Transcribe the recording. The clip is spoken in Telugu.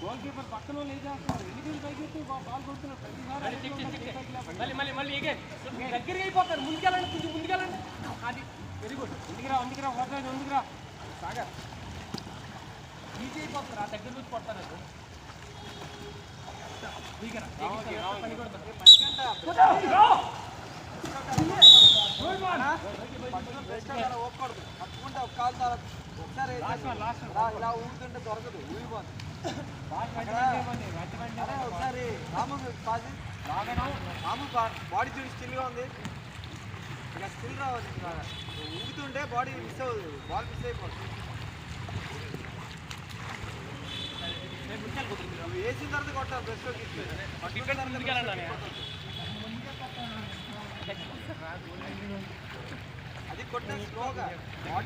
గోల్ కీపర్ పక్కన లేచేస్తున్నారు ఎన్నికలు పైకి బాల్ కొడుతున్నారు ప్రతిసారి మళ్ళీ దగ్గరికి అయిపోతారు ముందుకెళ్ళండి కొంచెం ముందుకెళ్ళండి అది వెరీ గుడ్ ముందుకురా హోటల్ ముందుకురా సాగర్ ఈజీ అయిపోతారు ఆ దగ్గర నుంచి కొడతారు పని కొడతారు ఇలా ఊగుతుంటే దొరకదు ఊగిపోతుంది ఒకసారి మామూలు బాడీ చూసి స్టిల్గా ఉంది ఇక స్టిల్ రావాలి ఊగుతుంటే బాడీ మిస్ అవుతుంది బాల్ మిస్ అయిపోతుంది వేసిన తర్వాత కొట్టాలి బ్రష్లోకి అది కొట్టిన స్లోగా బాడీ